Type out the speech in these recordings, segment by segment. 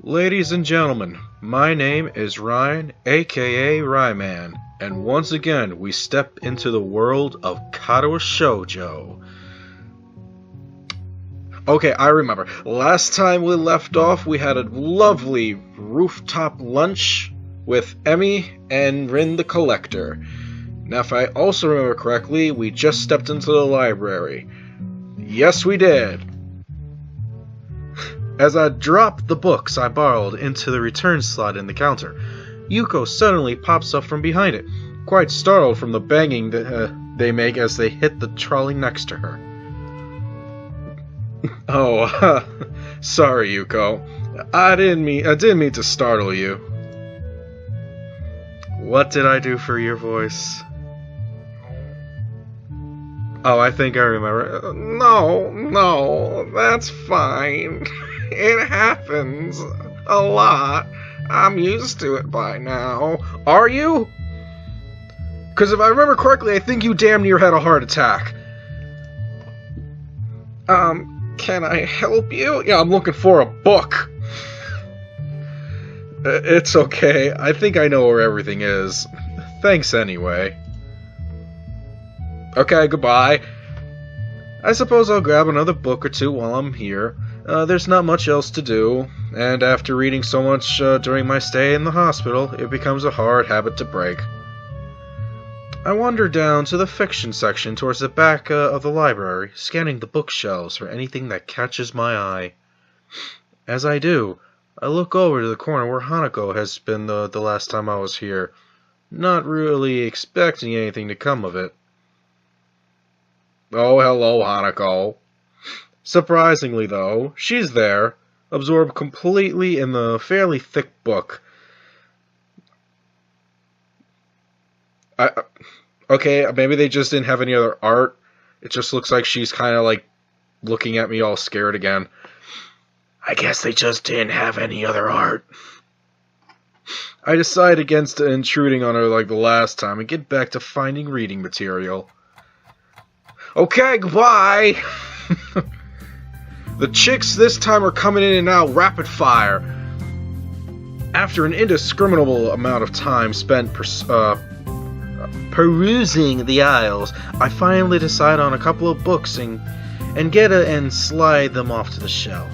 Ladies and gentlemen, my name is Ryan, aka Ryman, and once again we step into the world of Katawa Shoujo. Okay, I remember. Last time we left off, we had a lovely rooftop lunch with Emmy and Rin the Collector. Now, if I also remember correctly, we just stepped into the library. Yes, we did. As I dropped the books I borrowed into the return slot in the counter, Yuko suddenly pops up from behind it, quite startled from the banging that they make as they hit the trolley next to her. Oh, sorry, Yuko. I didn't mean to startle you. What did I do for your voice? Oh, I think I remember. No, that's fine. It happens a lot. I'm used to it by now. Are you? Because if I remember correctly, I think you damn near had a heart attack. Can I help you? Yeah, I'm looking for a book. It's okay. I think I know where everything is. Thanks anyway. Okay, goodbye. I suppose I'll grab another book or two while I'm here. There's not much else to do, and after reading so much during my stay in the hospital, it becomes a hard habit to break. I wander down to the fiction section towards the back of the library, scanning the bookshelves for anything that catches my eye. As I do, I look over to the corner where Hanako has been the last time I was here, not really expecting anything to come of it. Oh, hello, Hanako. Surprisingly, though, she's there, absorbed completely in the fairly thick book. Okay, maybe they just didn't have any other art. It just looks like she's kind of like looking at me all scared again. I guess they just didn't have any other art. I decide against intruding on her like the last time and get back to finding reading material. Okay, goodbye! The chicks this time are coming in and out rapid fire. After an indiscriminable amount of time spent perusing the aisles, I finally decide on a couple of books and slide them off to the shelf.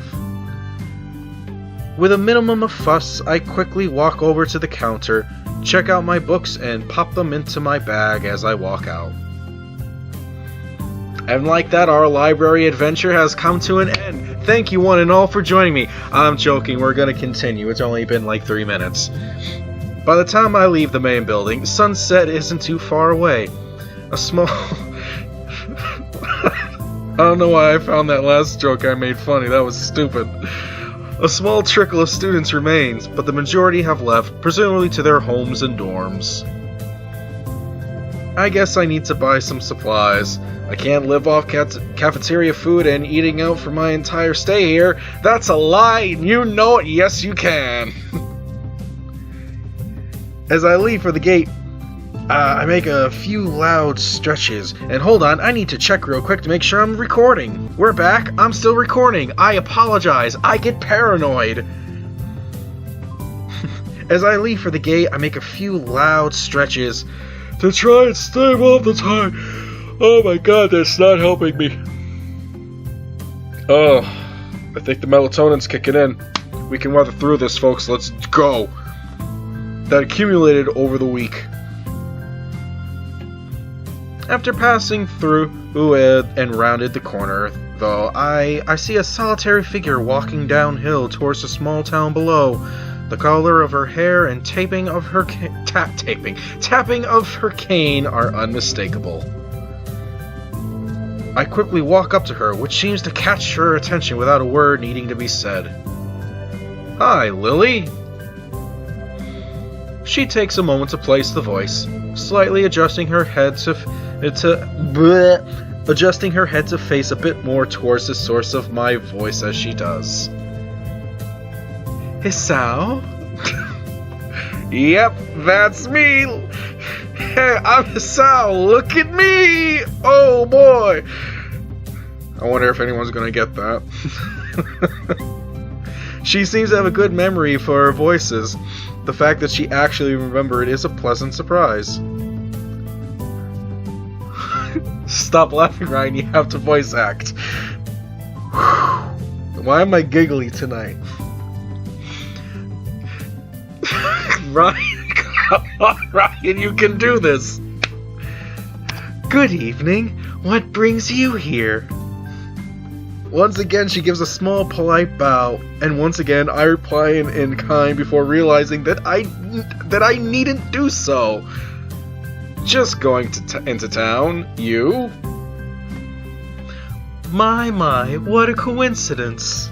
With a minimum of fuss, I quickly walk over to the counter, check out my books, and pop them into my bag as I walk out. And like that, our library adventure has come to an end. Thank you one and all for joining me. I'm joking, we're gonna continue. It's only been like 3 minutes. By the time I leave the main building, sunset isn't too far away. A small... I don't know why I found that last joke I made funny. That was stupid. A small trickle of students remains, but the majority have left, presumably to their homes and dorms. I guess I need to buy some supplies. I can't live off cafeteria food and eating out for my entire stay here. That's a lie, and you know it. Yes, you can. As I leave for the gate, I make a few loud stretches. And hold on, I need to check real quick to make sure I'm recording. We're back. I'm still recording. I apologize. I get paranoid. As I leave for the gate, I make a few loud stretches to try and stave off the time. Oh my god, that's not helping me. Oh, I think the melatonin's kicking in. We can weather through this, folks. Let's go. That accumulated over the week. After passing through and rounded the corner, though, I see a solitary figure walking downhill towards the small town below. The color of her hair and tapping of her cane are unmistakable. I quickly walk up to her, which seems to catch her attention without a word needing to be said. Hi, Lily. She takes a moment to place the voice, slightly adjusting her head to face a bit more towards the source of my voice as she does. Hisao? Yep, that's me. Hey, I'm Hisao. Look at me. Oh boy. I wonder if anyone's gonna get that. She seems to have a good memory for her voices. The fact that she actually remembered is a pleasant surprise. Stop laughing, Ryan. You have to voice act. Why am I giggly tonight? Ryan, come on, Ryan, you can do this. Good evening. What brings you here? Once again, she gives a small, polite bow, and once again, I reply in kind before realizing that I needn't do so. Just going into town. You? My, what a coincidence.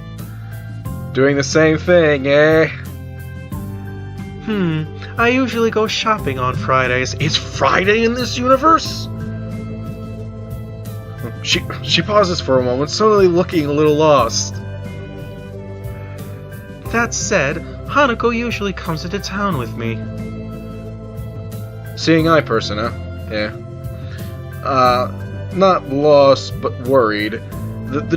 Doing the same thing, eh? I usually go shopping on Fridays. Is Friday in this universe? She pauses for a moment, suddenly looking a little lost. That said, Hanako usually comes into town with me. Seeing eye person, huh? Yeah. Not lost, but worried. The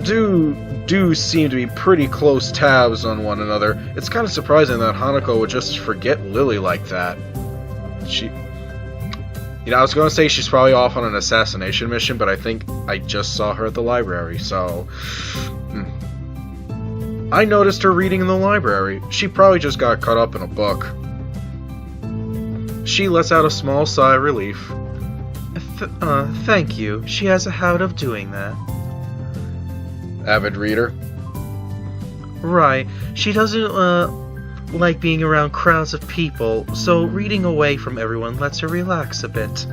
do seem to be pretty close tabs on one another. It's kind of surprising that Hanako would just forget Lily like that. I was going to say she's probably off on an assassination mission, but I think I just saw her at the library, so... I noticed her reading in the library. She probably just got caught up in a book. She lets out a small sigh of relief. Thank you. She has a habit of doing that. Avid reader? Right. She doesn't, like being around crowds of people, so reading away from everyone lets her relax a bit.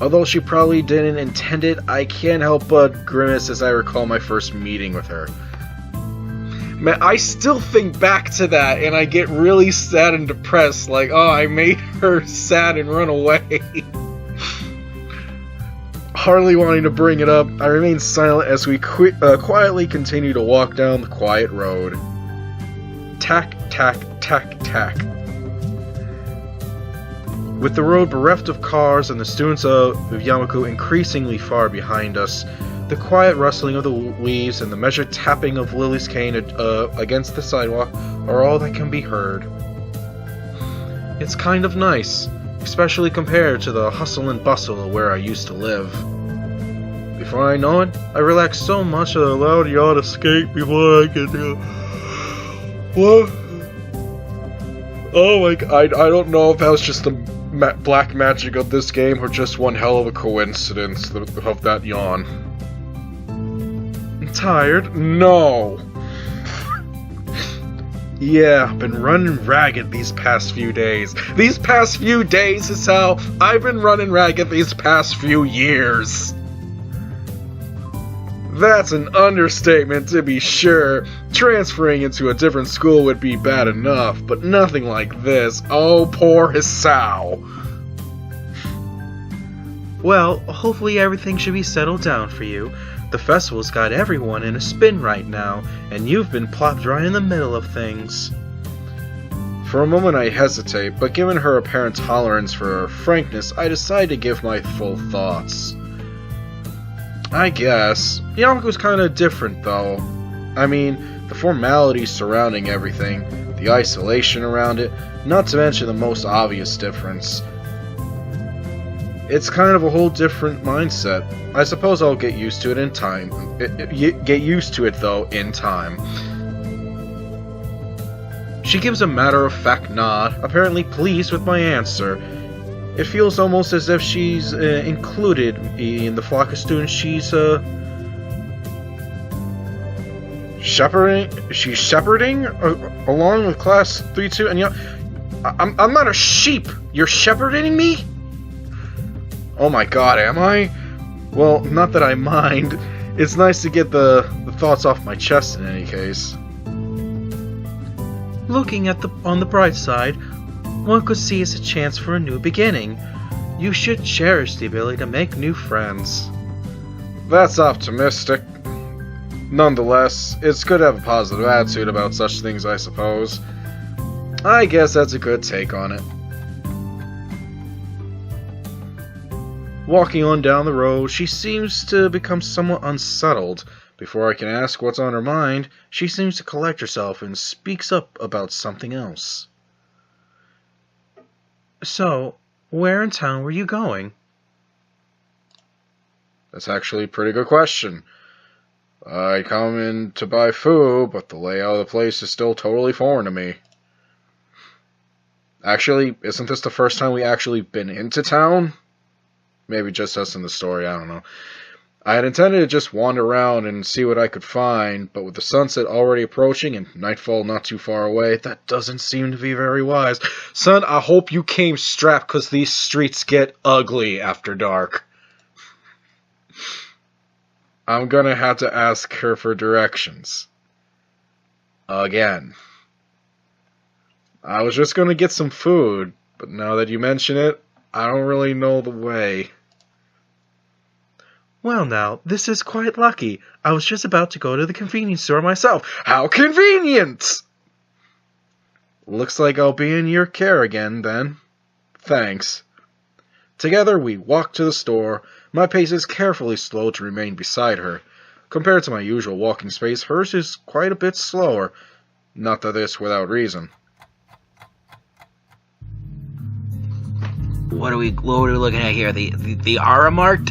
Although she probably didn't intend it, I can't help but grimace as I recall my first meeting with her. Man, I still think back to that, and I get really sad and depressed, like, oh, I made her sad and run away. Hardly wanting to bring it up, I remain silent as we quietly continue to walk down the quiet road. Tack, tack, tack, tack. With the road bereft of cars and the students of Yamaku increasingly far behind us, the quiet rustling of the leaves and the measured tapping of Lily's cane against the sidewalk are all that can be heard. It's kind of nice, especially compared to the hustle and bustle of where I used to live. Before I know it, I relaxed so much that a loud yawn escaped before I could do. What? Oh my god, I don't know if that was just the black magic of this game or just one hell of a coincidence of that yawn. I'm tired? No! Yeah, I've been running ragged these past few days. These past few days is how I've been running ragged these past few years. That's an understatement, to be sure. Transferring into a different school would be bad enough, but nothing like this. Oh, poor Hisao. Well, hopefully everything should be settled down for you. The festival's got everyone in a spin right now, and you've been plopped right in the middle of things. For a moment I hesitate, but given her apparent tolerance for frankness, I decide to give my full thoughts. I guess. Yamaku's kinda different, though. I mean, the formalities surrounding everything, the isolation around it, not to mention the most obvious difference. It's kind of a whole different mindset. I suppose I'll get used to it in time. Get used to it, though, in time. She gives a matter-of-fact nod, apparently pleased with my answer. It feels almost as if she's included in the flock of students she's shepherding. She's shepherding along with class 3-2, and I'm not a sheep. You're shepherding me? Oh my god, am I? Well, not that I mind. It's nice to get the thoughts off my chest in any case. Looking on the bright side, one could see as a chance for a new beginning. You should cherish the ability to make new friends. That's optimistic. Nonetheless, it's good to have a positive attitude about such things, I suppose. I guess that's a good take on it. Walking on down the road, she seems to become somewhat unsettled Before I can ask what's on her mind, she seems to collect herself and speaks up about something else. So, where in town were you going? That's actually a pretty good question. I come in to buy food, but the layout of the place is still totally foreign to me. Actually, isn't this the first time we actually been into town? Maybe just us in the story, I don't know. I had intended to just wander around and see what I could find, but with the sunset already approaching and nightfall not too far away, that doesn't seem to be very wise. Son, I hope you came strapped, because these streets get ugly after dark. I'm gonna have to ask her for directions. Again. I was just gonna get some food, but now that you mention it, I don't really know the way. Well now, this is quite lucky. I was just about to go to the convenience store myself. How convenient! Looks like I'll be in your care again, then. Thanks. Together we walk to the store. My pace is carefully slow to remain beside her. Compared to my usual walking space, hers is quite a bit slower. Not that it's without reason. What are we looking at here? The Aura Mart?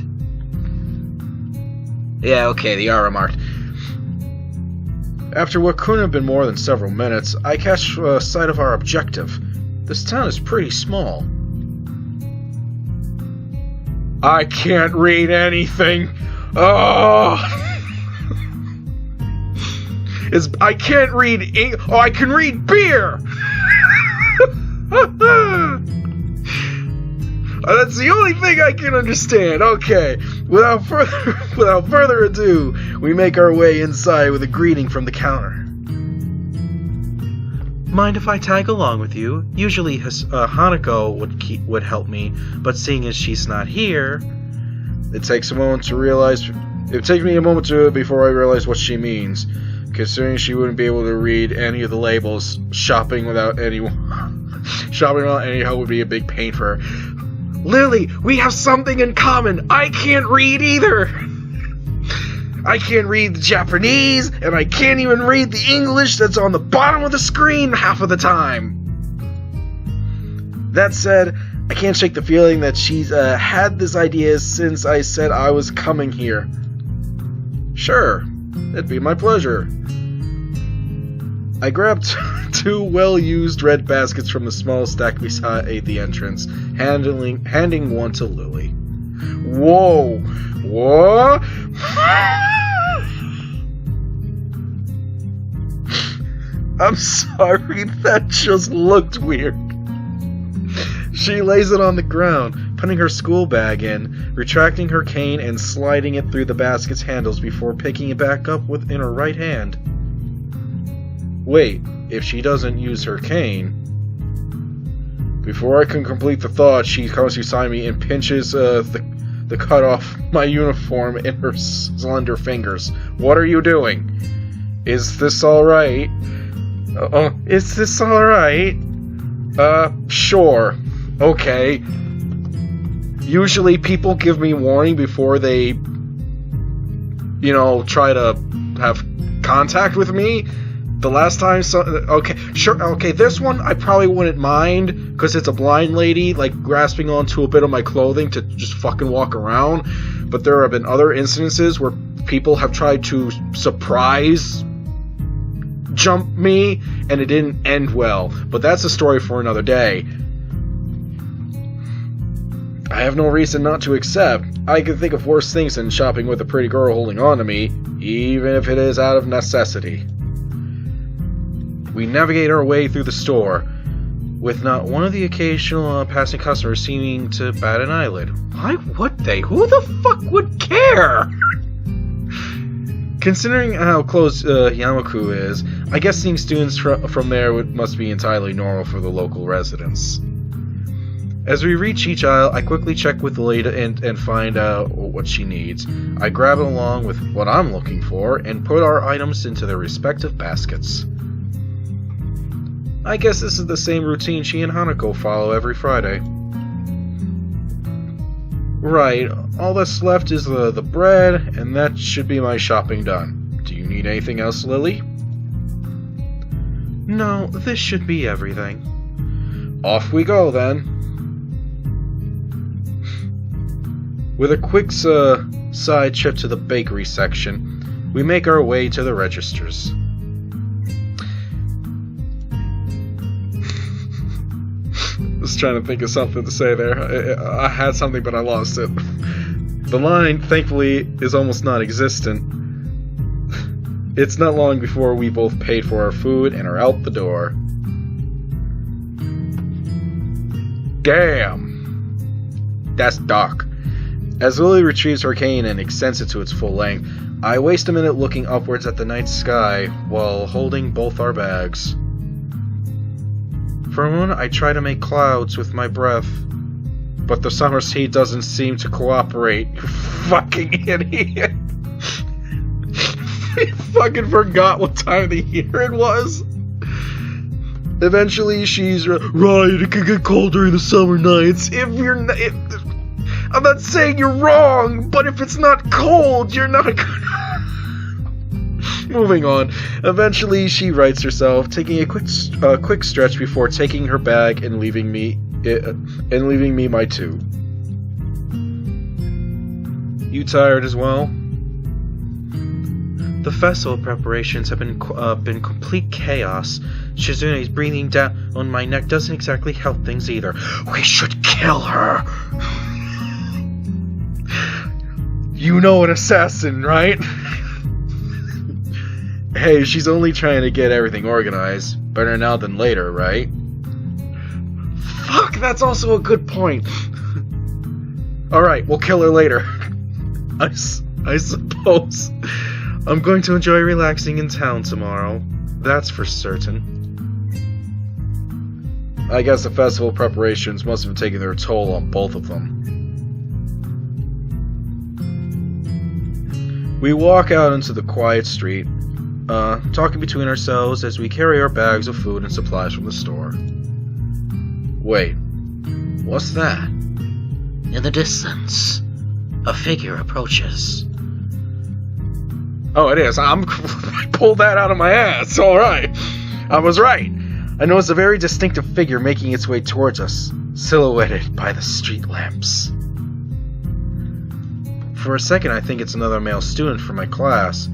Yeah, okay, the Aura Mart. After what couldn't have been more than several minutes, I catch sight of our objective. This town is pretty small. I can't read anything. Oh! I can't read Oh, I can read beer! That's the only thing I can understand. Okay, without further ado, we make our way inside with a greeting from the counter. Mind if I tag along with you? Usually Hanako would help me, but seeing as she's not here, it takes me a moment before I realize what she means. Considering she wouldn't be able to read any of the labels, shopping without any help would be a big pain for her. Lily, we have something in common. I can't read either. I can't read the Japanese, and I can't even read the English that's on the bottom of the screen half of the time. That said, I can't shake the feeling that she's had this idea since I said I was coming here. Sure, it'd be my pleasure. I grabbed two well-used red baskets from the small stack beside the entrance, handing one to Lily. Whoa! What? I'm sorry, that just looked weird. She lays it on the ground, putting her school bag in, retracting her cane and sliding it through the basket's handles before picking it back up in her right hand. Wait, if she doesn't use her cane... Before I can complete the thought, she comes beside me and pinches the cut off my uniform in her slender fingers. What are you doing? Is this alright? Is this alright? Sure. Okay. Usually people give me warning before they, try to have contact with me. The last time, okay, this one I probably wouldn't mind, because it's a blind lady, grasping onto a bit of my clothing to just fucking walk around, but there have been other incidences where people have tried to surprise jump me, and it didn't end well, but that's a story for another day. I have no reason not to accept. I can think of worse things than shopping with a pretty girl holding on to me, even if it is out of necessity. We navigate our way through the store, with not one of the occasional passing customers seeming to bat an eyelid. Why would they? Who the fuck would care? Considering how close Yamaku is, I guess seeing students from there must be entirely normal for the local residents. As we reach each aisle, I quickly check with the lady and find out what she needs. I grab it along with what I'm looking for and put our items into their respective baskets. I guess this is the same routine she and Hanako follow every Friday. Right, all that's left is the bread, and that should be my shopping done. Need anything else, Lily? No, this should be everything. Off we go, then. With a quick side trip to the bakery section, we make our way to the registers. I was trying to think of something to say there. I had something, but I lost it. The line, thankfully, is almost non-existent. It's not long before we both paid for our food and are out the door. Damn! That's dark. As Lily retrieves her cane and extends it to its full length, I waste a minute looking upwards at the night sky while holding both our bags. For a moment, I try to make clouds with my breath, but the summer's heat doesn't seem to cooperate. You fucking idiot! I fucking forgot what time of the year it was. Eventually, she's right. It can get cold during the summer nights. I'm not saying you're wrong, but if it's not cold, you're not gonna. Moving on. Eventually, she rights herself, taking a quick stretch before taking her bag and leaving me my two. You tired as well? The festival preparations have been complete chaos. Shizune's breathing down on my neck doesn't exactly help things either. We should kill her. You know an assassin, right? Hey, she's only trying to get everything organized. Better now than later, right? Fuck, that's also a good point. Alright, we'll kill her later. I suppose. I'm going to enjoy relaxing in town tomorrow. That's for certain. I guess the festival preparations must have taken their toll on both of them. We walk out into the quiet street, talking between ourselves as we carry our bags of food and supplies from the store. Wait, what's that? In the distance, a figure approaches. Oh, it is. I pulled that out of my ass. All right. I was right. I noticed a very distinctive figure making its way towards us, silhouetted by the street lamps. For a second, I think it's another male student from my class.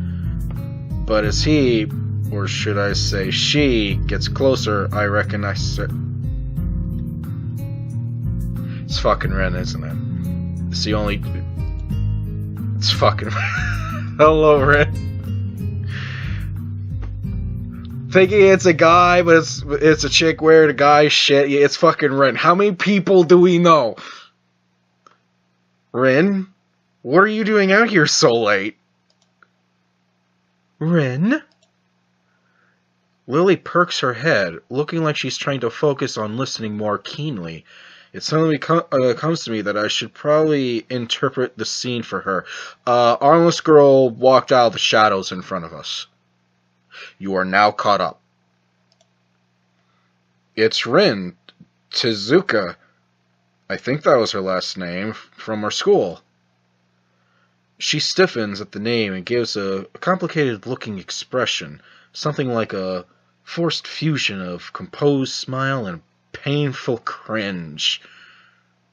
But as he, or should I say she, gets closer, I recognize it. It's fucking Ren, isn't it? It's the only... It's fucking... Hello, Ren. Thinking it's a guy, but it's a chick wearing a guy's shit. Yeah, it's fucking Ren. How many people do we know? Ren? What are you doing out here so late? Rin? Lily perks her head, looking like she's trying to focus on listening more keenly. It suddenly comes to me that I should probably interpret the scene for her. Armless girl walked out of the shadows in front of us. You are now caught up. It's Rin, Tezuka. I think that was her last name, from our school. She stiffens at the name and gives a complicated-looking expression, something like a forced fusion of composed smile and painful cringe.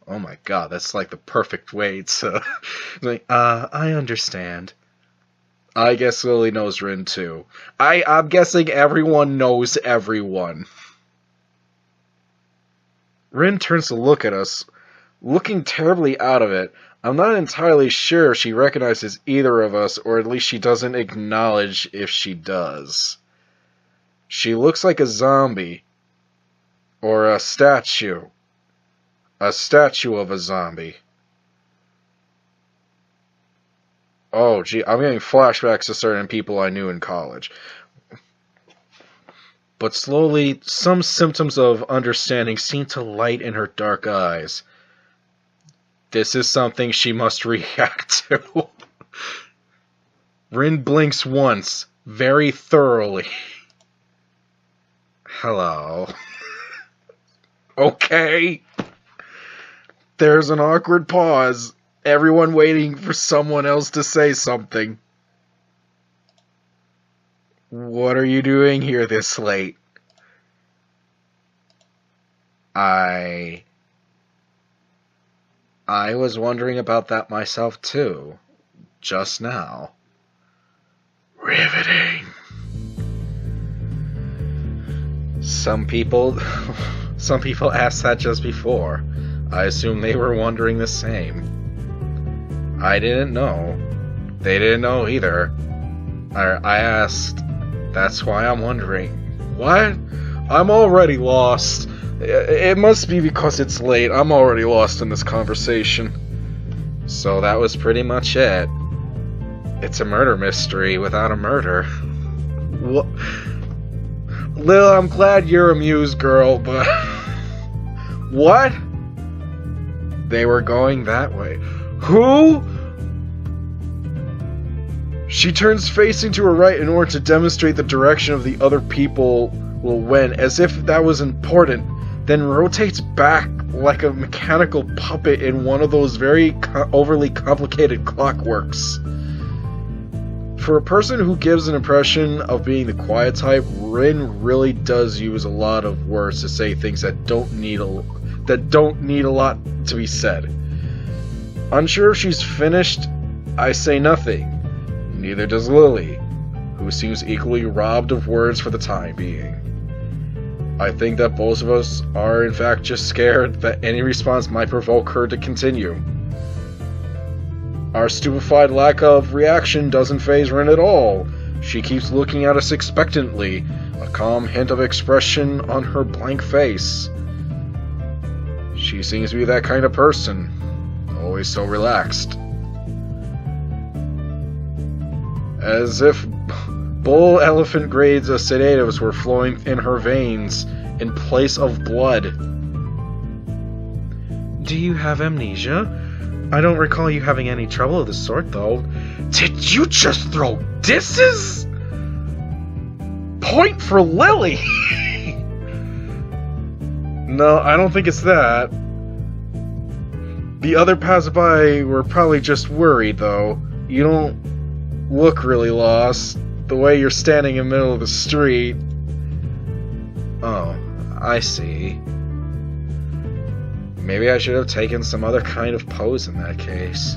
Oh my god, that's like the perfect way to... I understand. I guess Lily knows Rin too. I'm guessing everyone knows everyone. Rin turns to look at us, looking terribly out of it. I'm not entirely sure if she recognizes either of us, or at least she doesn't acknowledge if she does. She looks like a zombie. Or a statue. A statue of a zombie. Oh, gee, I'm getting flashbacks to certain people I knew in college. But slowly, some symptoms of understanding seem to light in her dark eyes. This is something she must react to. Rin blinks once, very thoroughly. Hello. Okay. There's an awkward pause. Everyone waiting for someone else to say something. What are you doing here this late? I was wondering about that myself too, just now. Riveting. Some people asked that just before. I assume they were wondering the same. I didn't know. They didn't know either. I asked. That's why I'm wondering. What? I'm already lost. It must be because it's late. I'm already lost in this conversation. So that was pretty much it. It's a murder mystery without a murder. What? Lil, I'm glad you're amused, girl, but... What? They were going that way. Who? She turns facing to her right in order to demonstrate the direction of the other people will win, as if that was important, then rotates back like a mechanical puppet in one of those very overly complicated clockworks. For a person who gives an impression of being the quiet type, Rin really does use a lot of words to say things that don't need a lot to be said. Unsure if she's finished, I say nothing. Neither does Lily, who seems equally robbed of words for the time being. I think that both of us are in fact just scared that any response might provoke her to continue. Our stupefied lack of reaction doesn't faze Rin at all. She keeps looking at us expectantly, a calm hint of expression on her blank face. She seems to be that kind of person, always so relaxed. As if bull elephant grades of sedatives were flowing in her veins in place of blood. Do you have amnesia? I don't recall you having any trouble of the sort, though. Did you just throw disses? Point for Lily! No, I don't think it's that. The other passerby were probably just worried, though. You don't look really lost. The way you're standing in the middle of the street. Oh, I see. Maybe I should have taken some other kind of pose in that case.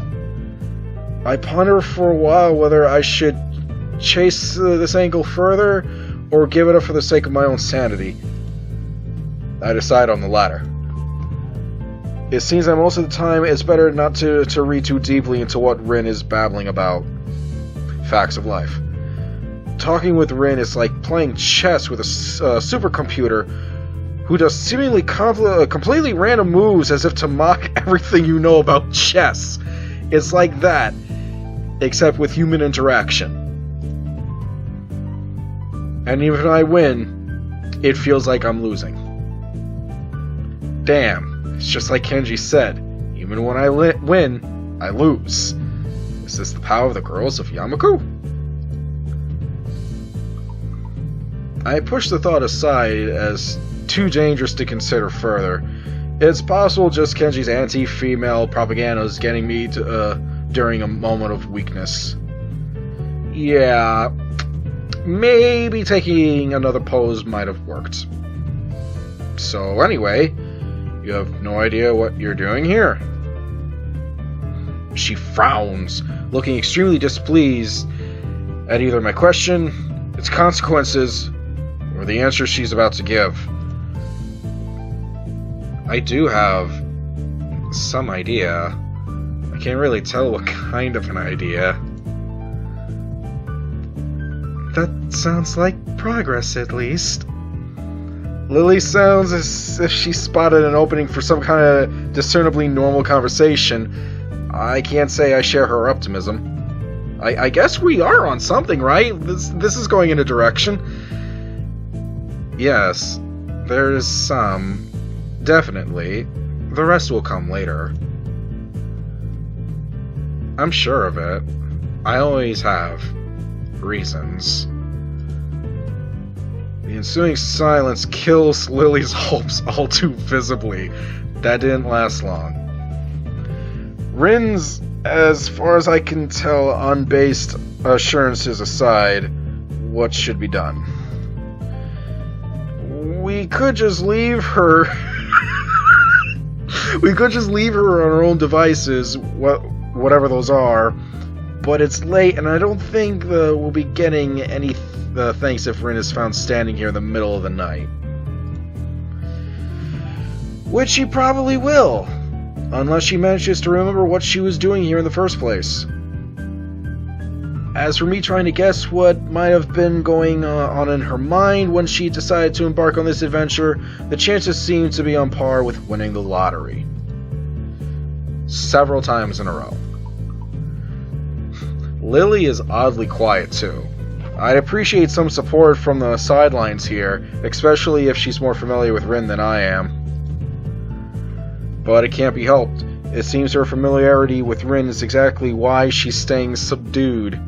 I ponder for a while whether I should chase this angle further or give it up for the sake of my own sanity. I decide on the latter. It seems that most of the time it's better not to read too deeply into what Rin is babbling about. Facts of life. Talking with Rin is like playing chess with a supercomputer who does seemingly completely random moves as if to mock everything you know about chess. It's like that, except with human interaction. And even if I win, it feels like I'm losing. Damn, it's just like Kenji said, even when I win, I lose. Is this the power of the girls of Yamaku? I push the thought aside as too dangerous to consider further. It's possible just Kenji's anti-female propaganda is getting me during a moment of weakness. Yeah, maybe taking another pose might have worked. So anyway, you have no idea what you're doing here? She frowns, looking extremely displeased at either my question, its consequences, or the answer she's about to give. I do have some idea. I can't really tell what kind of an idea. That sounds like progress, at least. Lily sounds as if she spotted an opening for some kind of discernibly normal conversation. I can't say I share her optimism. I guess we are on something, right? This is going in a direction. Yes, there's some. Definitely. The rest will come later. I'm sure of it. I always have. Reasons. The ensuing silence kills Lily's hopes all too visibly. That didn't last long. Rin's, as far as I can tell, unbased assurances aside, what should be done. We could just leave her... we could just leave her on her own devices, whatever those are, but it's late, and I don't think we'll be getting any thanks if Rin is found standing here in the middle of the night. Which she probably will, unless she manages to remember what she was doing here in the first place. As for me trying to guess what might have been going on in her mind when she decided to embark on this adventure, the chances seem to be on par with winning the lottery. Several times in a row. Lily is oddly quiet too. I'd appreciate some support from the sidelines here, especially if she's more familiar with Rin than I am. But it can't be helped. It seems her familiarity with Rin is exactly why she's staying subdued.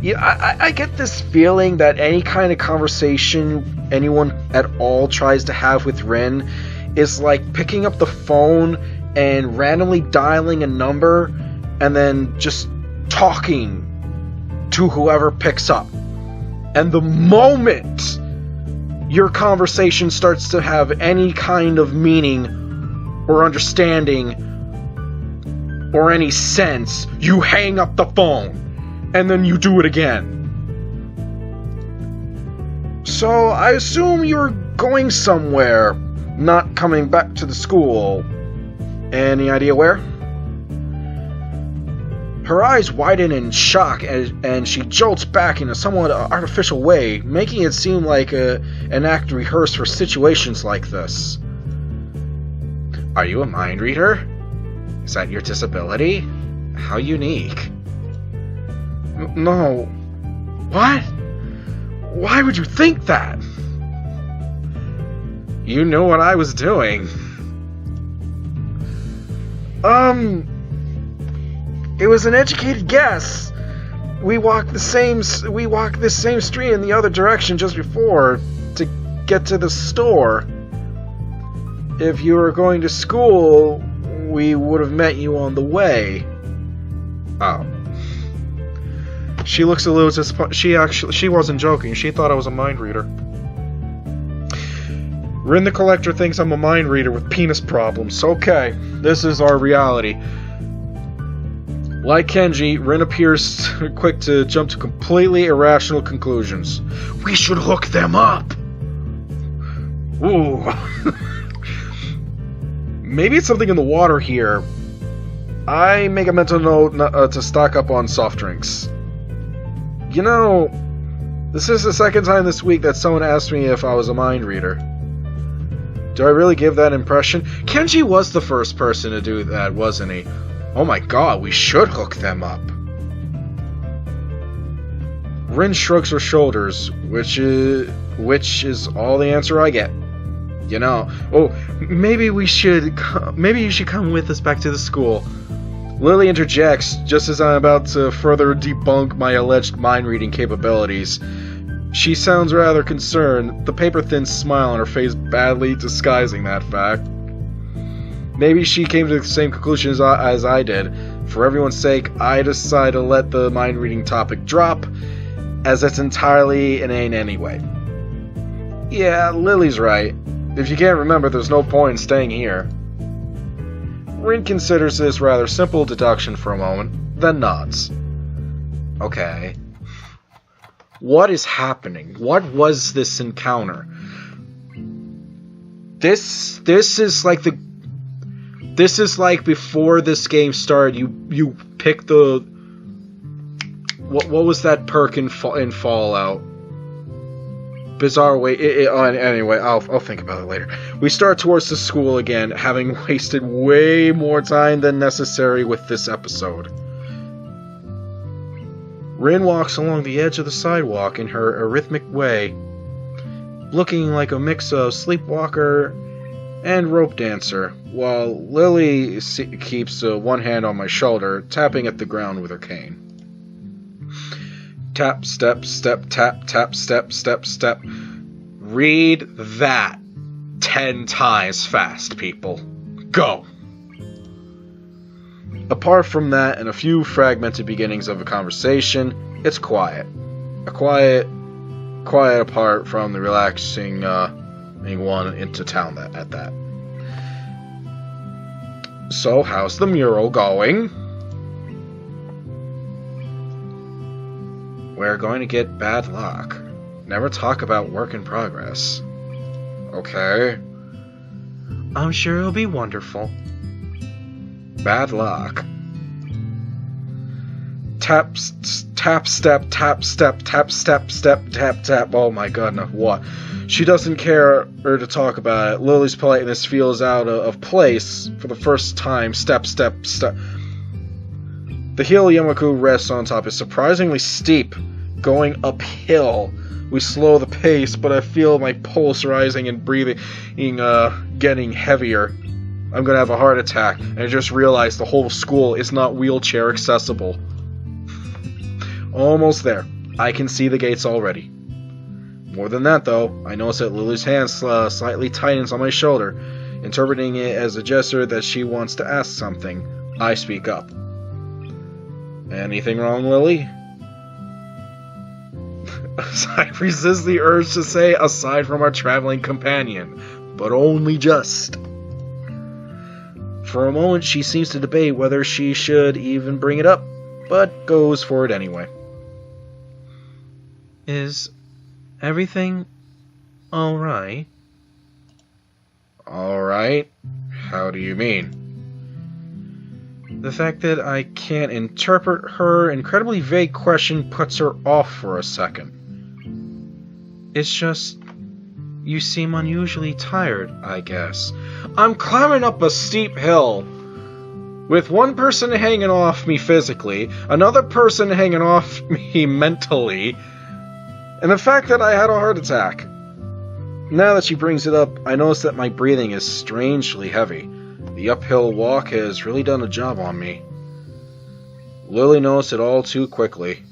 Yeah, I get this feeling that any kind of conversation anyone at all tries to have with Rin is like picking up the phone and randomly dialing a number and then just talking to whoever picks up. And the moment your conversation starts to have any kind of meaning or understanding or any sense, you hang up the phone. And then you do it again. So, I assume you're going somewhere, not coming back to the school. Any idea where? Her eyes widen in shock and she jolts back in a somewhat artificial way, making it seem like an act rehearsed for situations like this. Are you a mind reader? Is that your disability? How unique. No. What? Why would you think that? You knew what I was doing. It was an educated guess. We walked this same street in the other direction just before to get to the store. If you were going to school, we would have met you on the way. Oh. She looks a little disappointed. She wasn't joking. She thought I was a mind reader. Rin the Collector thinks I'm a mind reader with penis problems. Okay, this is our reality. Like Kenji, Rin appears quick to jump to completely irrational conclusions. We should hook them up! Ooh. Maybe it's something in the water here. I make a mental note to stock up on soft drinks. You know, this is the second time this week that someone asked me if I was a mind reader. Do I really give that impression? Kenji was the first person to do that, wasn't he? Oh my god, we should hook them up. Rin shrugs her shoulders, which is all the answer I get. You know, maybe you should come with us back to the school. Lily interjects just as I'm about to further debunk my alleged mind-reading capabilities. She sounds rather concerned, the paper-thin smile on her face badly disguising that fact. Maybe she came to the same conclusion as I did. For everyone's sake, I decide to let the mind-reading topic drop, as it's entirely inane anyway. Yeah, Lily's right. If you can't remember, there's no point in staying here. Rin considers this rather simple deduction for a moment, then nods. Okay. What is happening? What was this encounter? This is like before this game started. You pick the what was that perk in Fallout? Bizarre way. Anyway, I'll think about it later. We start towards the school again, having wasted way more time than necessary with this episode. Rin walks along the edge of the sidewalk in her arrhythmic way, looking like a mix of sleepwalker and rope dancer, while Lily keeps one hand on my shoulder, tapping at the ground with her cane. Tap, step, step, tap, tap, step, step, step. Read that 10 times fast, people. Go! Apart from that and a few fragmented beginnings of a conversation, it's quiet. A quiet quite apart from the relaxing one into town at that. So, how's the mural going? We're going to get bad luck. Never talk about work in progress. Okay. I'm sure it'll be wonderful. Bad luck. Tap, tap, step, tap, step, tap, step, step, tap, tap. Oh my god, no, what? She doesn't care or to talk about it. Lily's politeness feels out of place for the first time. Step, step, step. The hill Yamaku rests on top is surprisingly steep, going uphill. We slow the pace, but I feel my pulse rising and breathing getting heavier. I'm gonna have a heart attack, and I just realized the whole school is not wheelchair accessible. Almost there. I can see the gates already. More than that, though, I notice that Lily's hand slightly tightens on my shoulder, interpreting it as a gesture that she wants to ask something. I speak up. Anything wrong, Lily? I resist the urge to say, aside from our traveling companion, but only just. For a moment, she seems to debate whether she should even bring it up, but goes for it anyway. Is everything alright? Alright? How do you mean? The fact that I can't interpret her incredibly vague question puts her off for a second. It's just, you seem unusually tired, I guess. I'm climbing up a steep hill, with one person hanging off me physically, another person hanging off me mentally, and the fact that I had a heart attack. Now that she brings it up, I notice that my breathing is strangely heavy. The uphill walk has really done a job on me. Lily noticed it all too quickly.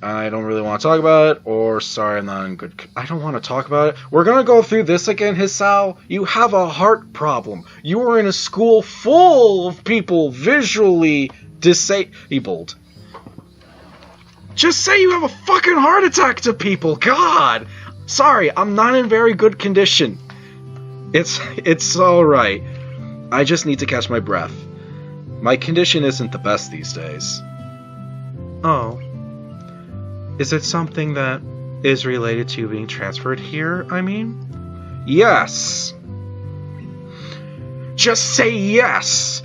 I don't really want to talk about it, or sorry, I'm not in good... I don't want to talk about it. We're gonna go through this again, Hisao. You have a heart problem. You are in a school full of people visually disabled. Just say you have a fucking heart attack to people, God! Sorry, I'm not in very good condition. It's alright. I just need to catch my breath. My condition isn't the best these days. Oh. Is it something that is related to being transferred here, I mean? Yes. Just say yes.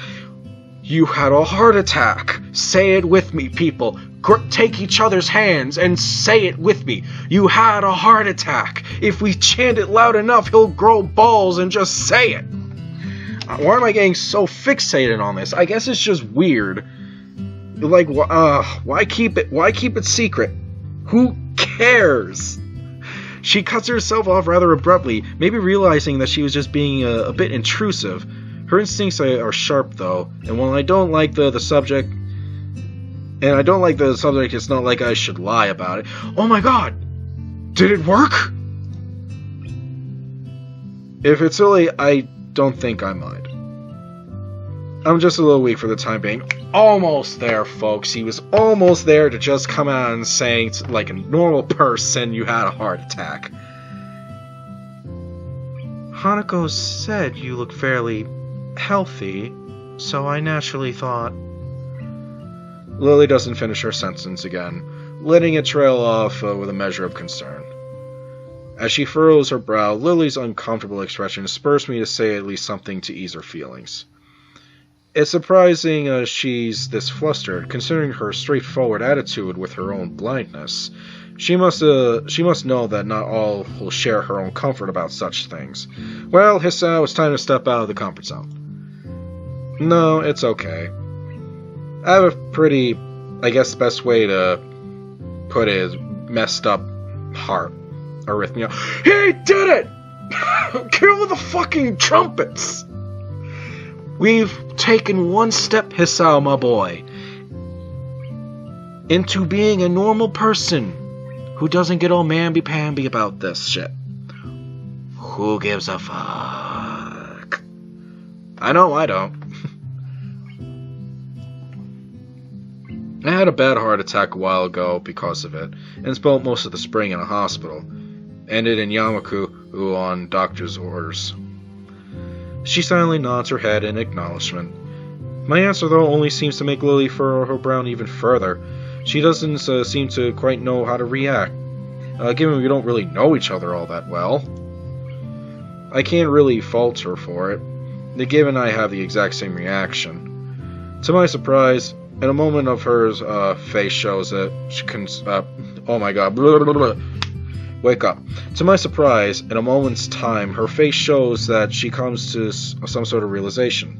You had a heart attack. Say it with me, people. Take each other's hands and say it with me. You had a heart attack. If we chant it loud enough, he'll grow balls and just say it. Why am I getting so fixated on this? I guess it's just weird. Like, why keep it? Why keep it secret? Who cares? She cuts herself off rather abruptly, maybe realizing that she was just being a bit intrusive. Her instincts are sharp, though, and while I don't like the subject, it's not like I should lie about it. Oh my god! Did it work? If it's silly, I don't think I mind. I'm just a little weak for the time being. Almost there, folks. He was almost there to just come out and saying, like a normal person, you had a heart attack. Hanako said you look fairly healthy, so I naturally thought... Lily doesn't finish her sentence again, letting it trail off with a measure of concern. As she furrows her brow, Lily's uncomfortable expression spurs me to say at least something to ease her feelings. It's surprising she's this flustered, considering her straightforward attitude with her own blindness. She must know that not all will share her own comfort about such things. Well, Hisao, it's time to step out of the comfort zone. No, it's okay. I have a pretty, I guess the best way to put it is messed up heart arrhythmia. He did it! Kill the fucking trumpets! We've taken one step, Hisao, my boy, into being a normal person who doesn't get all mamby-pamby about this shit. Who gives a fuck? I know I don't. I had a bad heart attack a while ago because of it, and spent most of the spring in a hospital. Ended in Yamaku on doctor's orders. She silently nods her head in acknowledgement. My answer, though, only seems to make Lily furrow her brow even further. She doesn't seem to quite know how to react, given we don't really know each other all that well. I can't really fault her for it, given I have the exact same reaction. To my surprise, in a moment of hers, face shows that she can... oh my god. Blah, blah, blah, blah. Wake up. To my surprise, in a moment's time, her face shows that she comes to some sort of realization.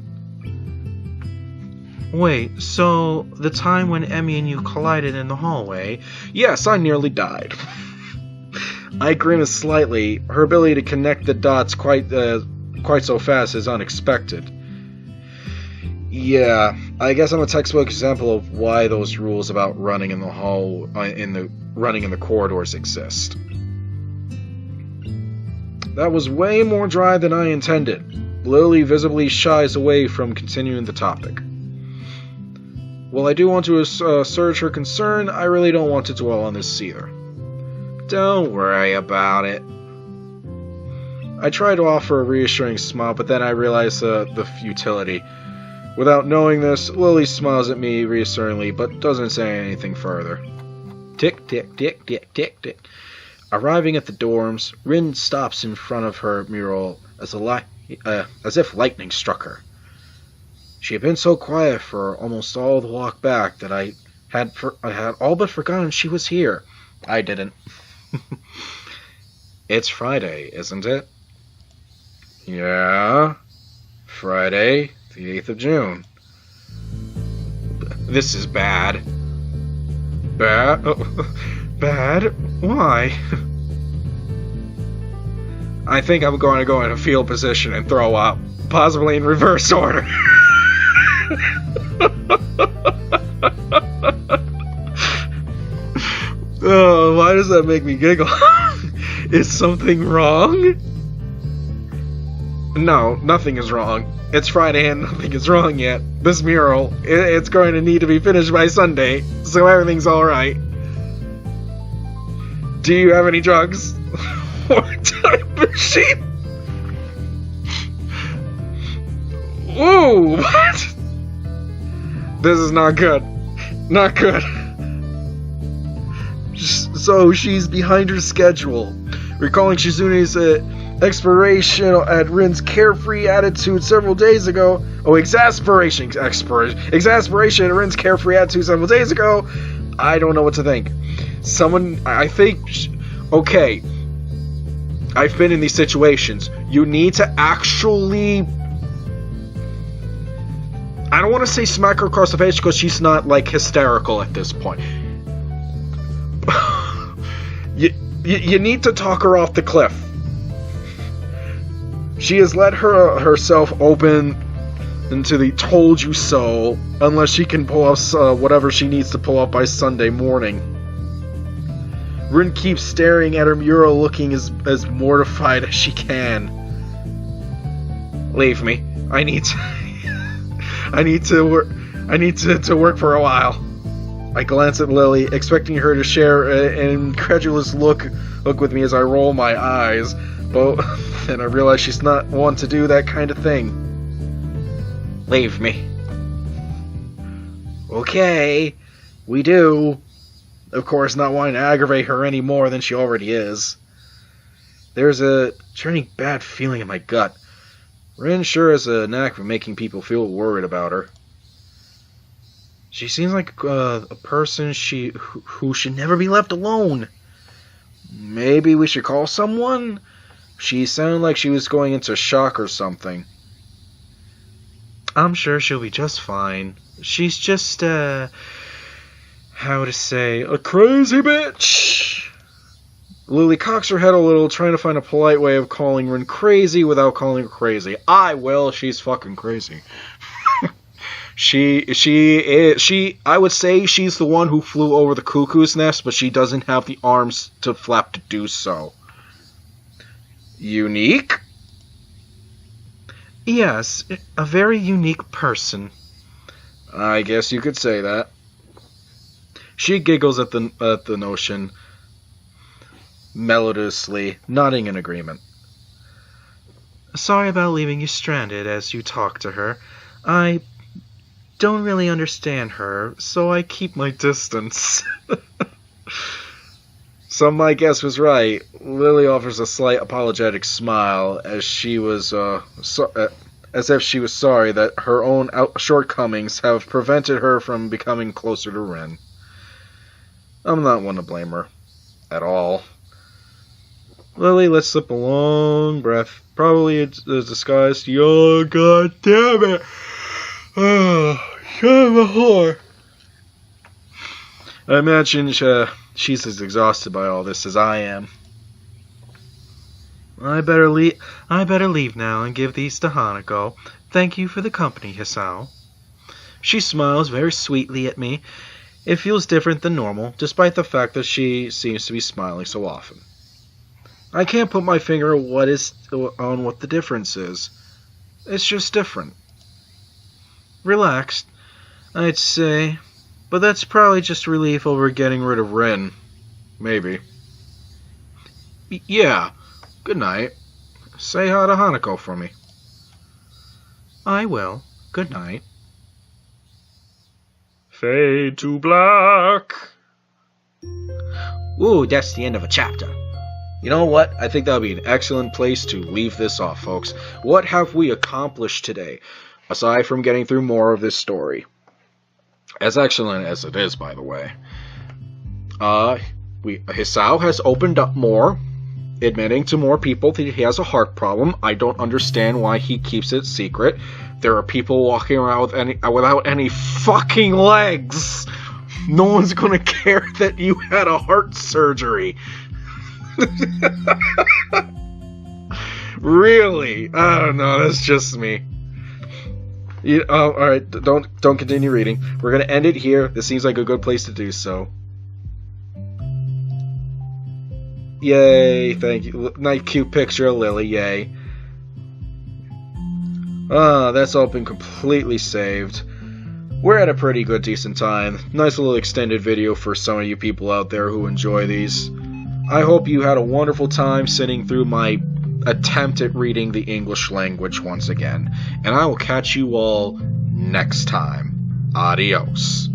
Wait, so the time when Emmy and you collided in the hallway... Yes, I nearly died. I grimace slightly. Her ability to connect the dots quite so fast is unexpected. Yeah, I guess I'm a textbook example of why those rules about running in the corridors exist. That was way more dry than I intended. Lily visibly shies away from continuing the topic. While I do want to assuage her concern, I really don't want to dwell on this either. Don't worry about it. I try to offer a reassuring smile, but then I realize the futility. Without knowing this, Lily smiles at me reassuringly, but doesn't say anything further. Tick, tick, tick, tick, tick, tick. Arriving at the dorms, Rin stops in front of her mural as if lightning struck her. She had been so quiet for almost all the walk back that I had all but forgotten she was here. I didn't. It's Friday, isn't it? Yeah. Friday, the 8th of June. This is bad. Bad? Oh, bad? Why? I think I'm going to go in a fetal position and throw up. Possibly in reverse order. Oh, why does that make me giggle? Is something wrong? No, nothing is wrong. It's Friday and nothing is wrong yet. This mural, it's going to need to be finished by Sunday, so everything's alright. Do you have any drugs? What type of sheep? Ooh, what? This is not good. Not good. So she's behind her schedule. Recalling Shizune's expiration at Rin's carefree attitude several days ago. Oh, exasperation at Rin's carefree attitude several days ago. I don't know what to think. Okay. I've been in these situations. You need to actually... I don't want to say smack her across the face because she's not, like, hysterical at this point. You need to talk her off the cliff. She has let herself open into the told you so, unless she can pull off whatever she needs to pull off by Sunday morning. Rin keeps staring at her mural, looking as mortified as she can. Leave me. I need to work for a while. I glance at Lily, expecting her to share an incredulous look with me as I roll my eyes, but then I realize she's not one to do that kind of thing. Leave me. Okay, we do. Of course, not wanting to aggravate her any more than she already is. There's a churning bad feeling in my gut. Rin sure has a knack for making people feel worried about her. She seems like a person who should never be left alone. Maybe we should call someone? She sounded like she was going into shock or something. I'm sure she'll be just fine. She's just, how to say, a crazy bitch! Lily cocks her head a little, trying to find a polite way of calling Rin crazy without calling her crazy. I will, she's fucking crazy. I would say she's the one who flew over the cuckoo's nest, but she doesn't have the arms to flap to do so. Unique? Yes, a very unique person. I guess you could say that. She giggles at the notion, melodiously, nodding in agreement. Sorry about leaving you stranded as you talk to her. I don't really understand her, so I keep my distance. So my guess was right. Lily offers a slight apologetic smile as as if she was sorry that her own shortcomings have prevented her from becoming closer to Rin. I'm not one to blame her. At all. Lily lets slip a long breath. Probably a disguised, oh, god damn it! Oh, I'm a whore. I imagine she's as exhausted by all this as I am. I better leave now and give these to Hanako. Thank you for the company, Hisao. She smiles very sweetly at me. It feels different than normal, despite the fact that she seems to be smiling so often. I can't put my finger on what the difference is. It's just different. Relaxed, I'd say, but that's probably just relief over getting rid of Rin. Maybe. Yeah. Good night. Say hi to Hanako for me. I will. Good night. Fade to black. Ooh, that's the end of a chapter. You know what? I think that would be an excellent place to leave this off, folks. What have we accomplished today, aside from getting through more of this story? As excellent as it is, by the way. Hisao has opened up more, admitting to more people that he has a heart problem. I don't understand why he keeps it secret. There are people walking around without any fucking legs. No one's gonna care that you had a heart surgery. Really? I don't know. That's just me. All right. Don't continue reading. We're gonna end it here. This seems like a good place to do so. Yay! Thank you. Nice cute picture of Lily. Yay. That's all been completely saved. We're at a pretty good decent time. Nice little extended video for some of you people out there who enjoy these. I hope you had a wonderful time sitting through my attempt at reading the English language once again. And I will catch you all next time. Adios.